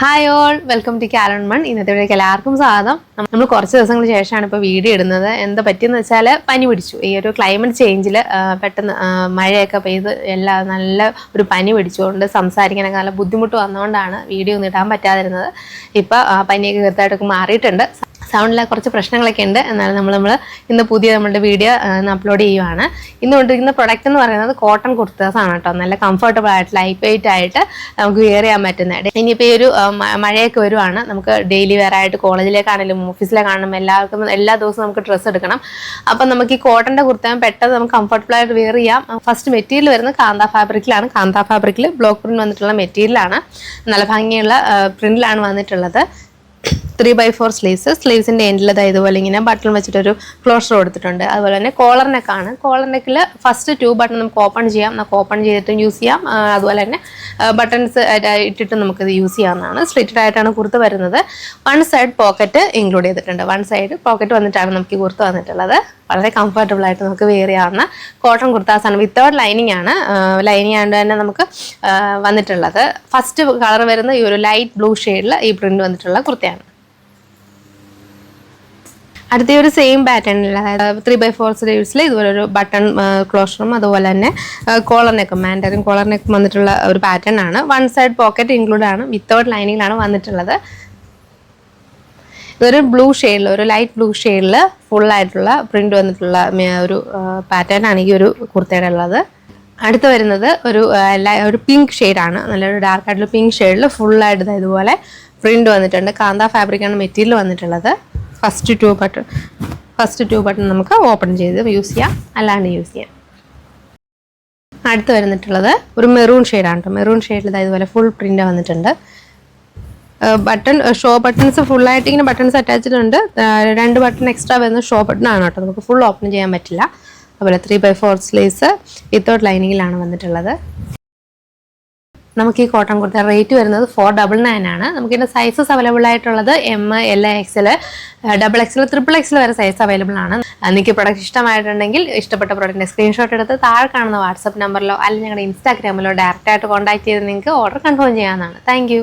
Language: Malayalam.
ഹായ് ഓൾ, വെൽക്കം ടു കാലൺമൺ. ഇന്നത്തെ എല്ലാവർക്കും സ്വാഗതം. നമ്മൾ കുറച്ച് ദിവസങ്ങൾക്ക് ശേഷമാണ് ഇപ്പോൾ വീഡിയോ ഇടുന്നത്. എന്താ പറ്റിയെന്ന് വെച്ചാൽ പനി പിടിച്ചു. ഈ ഒരു ക്ലൈമറ്റ് ചേഞ്ചിൽ പെട്ടെന്ന് മഴയൊക്കെ പെയ്ത് നല്ല ഒരു പനി പിടിച്ചുകൊണ്ട് സംസാരിക്കാനൊക്കെ നല്ല ബുദ്ധിമുട്ട് വന്നുകൊണ്ടാണ് വീഡിയോ ഒന്നും ഇടാൻ പറ്റാതിരുന്നത്. ഇപ്പോൾ പനിയൊക്കെ ചെറുതായിട്ടൊക്കെ മാറിയിട്ടുണ്ട്. സൗണ്ടിലെ കുറച്ച് പ്രശ്നങ്ങളൊക്കെ ഉണ്ട്. എന്നാലും നമ്മൾ ഇന്ന് നമ്മളുടെ വീഡിയോ അപ്ലോഡ് ചെയ്യുവാണ്. ഇന്ന് കൊണ്ടിരിക്കുന്ന പ്രൊഡക്റ്റ് എന്ന് പറയുന്നത് കോട്ടൺ കുർത്താസാണ് കേട്ടോ. നല്ല കംഫർട്ടബിൾ ആയിട്ട് ലൈറ്റ് വെയിറ്റ് ആയിട്ട് നമുക്ക് വെയർ ചെയ്യാൻ പറ്റുന്നത്. ഇനിയിപ്പോൾ ഈ ഒരു മഴയൊക്കെ വരുവാണ്. നമുക്ക് ഡെയിലി വെയർ ആയിട്ട് കോളേജിലേക്കാണെങ്കിലും ഓഫീസിലേക്കാണെങ്കിലും എല്ലാവർക്കും എല്ലാ ദിവസവും നമുക്ക് ഡ്രസ്സ് എടുക്കണം. അപ്പം നമുക്ക് ഈ കോട്ടൻ്റെ കുർത്ത പെട്ടെന്ന് നമുക്ക് കംഫർട്ടബിൾ ആയിട്ട് വെയർ ചെയ്യാം. ഫസ്റ്റ് മെറ്റീരിയൽ വരുന്നത് കാന്ത ഫാബ്രിക്കിലാണ്. കാന്ത ഫാബ്രിക്കിൽ ബ്ലോക്ക് പ്രിന്റ് വന്നിട്ടുള്ള മെറ്റീരിയലാണ്. നല്ല ഭംഗിയുള്ള പ്രിന്റിലാണ് വന്നിട്ടുള്ളത്. 3x4 സ്ലീവ്സിൻ്റെ എൻഡിൽ ഇതുപോലെ ഇങ്ങനെ ബട്ടൺ വെച്ചിട്ടൊരു ക്ലോഷർ കൊടുത്തിട്ടുണ്ട്. അതുപോലെ തന്നെ കോളർ നെക്കാണ്. കോളർ നെക്കിൽ ഫസ്റ്റ് 2 ബട്ടൺ നമുക്ക് ഓപ്പൺ ചെയ്യാം. നമുക്ക് ഓപ്പൺ ചെയ്തിട്ട് യൂസ് ചെയ്യാം. അതുപോലെ തന്നെ ബട്ടൺസ് ഇട്ടിട്ട് നമുക്കിത് യൂസ് ചെയ്യാവുന്നതാണ്. സ്ട്രെയിറ്റഡ് ആയിട്ടാണ് കുർത്ത വരുന്നത്. 1 സൈഡ് പോക്കറ്റ് ഇൻക്ലൂഡ് ചെയ്തിട്ടുണ്ട്. 1 സൈഡ് പോക്കറ്റ് വന്നിട്ടാണ് നമുക്ക് ഈ കുർത്ത വന്നിട്ടുള്ളത്. വളരെ കംഫർട്ടബിൾ ആയിട്ട് നമുക്ക് വെയർ ചെയ്യാവുന്ന കോട്ടൺ കുർത്താസാണ്. വിത്തൗട്ട് ലൈനിങ് ആണ്. ലൈനിങ് ആയതുകൊണ്ട് തന്നെ നമുക്ക് വന്നിട്ടുള്ളത്. ഫസ്റ്റ് കളർ വരുന്ന ഈ ഒരു ലൈറ്റ് ബ്ലൂ ഷെയ്ഡിൽ ഈ പ്രിന്റ് വന്നിട്ടുള്ള കുർത്തയാണ്. അടുത്ത ഒരു സെയിം പാറ്റേണിൽ, അതായത് 3x4 സ്ലീവ്സിൽ ഇതുപോലെ ഒരു ബട്ടൺ ക്ലോഷറും അതുപോലെ തന്നെ കോളർ നെക്കും മാൻഡറിൻ കോളർ നെക്കും വന്നിട്ടുള്ള ഒരു പാറ്റേൺ ആണ്. 1 സൈഡ് പോക്കറ്റ് ഇൻക്ലൂഡ് ആണ്. വിത്തൗട്ട് ലൈനിങ്ങിലാണ് വന്നിട്ടുള്ളത്. ഇതൊരു ബ്ലൂ ഷെയ്ഡിൽ, ഒരു ലൈറ്റ് ബ്ലൂ ഷെയ്ഡിൽ ഫുള്ളായിട്ടുള്ള പ്രിന്റ് വന്നിട്ടുള്ള ഒരു പാറ്റേൺ ആണ് ഈ ഒരു കുർത്തയുടെ ഉള്ളത്. അടുത്ത് വരുന്നത് ഒരു പിങ്ക് ഷെയ്ഡാണ്. നല്ലൊരു ഡാർക്ക് ആയിട്ടുള്ള പിങ്ക് ഷെയ്ഡിൽ ഫുള്ളായിട്ട് ഇതുപോലെ പ്രിന്റ് വന്നിട്ടുണ്ട്. കാന്ത ഫാബ്രിക്കാണ് മെറ്റീരിയൽ വന്നിട്ടുള്ളത്. ഫസ്റ്റ് ടു ബട്ടൺ നമുക്ക് ഓപ്പൺ ചെയ്ത് യൂസ് ചെയ്യാം, അല്ലാണ്ട് യൂസ് ചെയ്യാം. അടുത്ത് വരുന്നിട്ടുള്ളത് ഒരു മെറൂൺ ഷെയ്ഡാണ് കേട്ടോ. മെറൂൺ ഷെയ്ഡിൽ ഇതുപോലെ ഫുൾ പ്രിന്റ് വന്നിട്ടുണ്ട്. ഷോ ബട്ടൺസ് ഫുള്ളായിട്ട് ഇങ്ങനെ ബട്ടൺസ് അറ്റാച്ച്ഡ് ഉണ്ട്. 2 ബട്ടൺ എക്സ്ട്രാ വരുന്ന ഷോ ബട്ടൺ ആണ് കേട്ടോ. നമുക്ക് ഫുൾ ഓപ്പൺ ചെയ്യാൻ പറ്റില്ല. അതുപോലെ 3x4 സ്ലീവ്സ് വിത്തൗട്ട് ലൈനിങ്ങിലാണ് വന്നിട്ടുള്ളത്. നമുക്ക് ഈ കോട്ടൺ കുർത്ത റേറ്റ് വരുന്നത് 499 ആണ്. നമുക്കിതിൻ്റെ സൈസസ് അവൈലബിൾ ആയിട്ടുള്ളത് M, L, XL, XXL, XXL വരെ സൈസ് അവൈലബിൾ ആണ്. നിങ്ങൾക്ക് പ്രൊഡക്റ്റ് ഇഷ്ടമായിട്ടുണ്ടെങ്കിൽ ഇഷ്ടപ്പെട്ട പ്രൊഡക്റ്റിൻ്റെ സ്ക്രീൻഷോട്ട് എടുത്ത് താഴെ കാണുന്ന വാട്സപ്പ് നമ്പറിലോ അല്ലെങ്കിൽ ഞങ്ങളുടെ ഇൻസ്റ്റാഗ്രാമിലോ ഡയറക്റ്റ് ആയിട്ട് കോൺടാക്ട് ചെയ്ത് നിങ്ങൾക്ക് ഓർഡർ കൺഫേം ചെയ്യാവുന്നതാണ്. താങ്ക്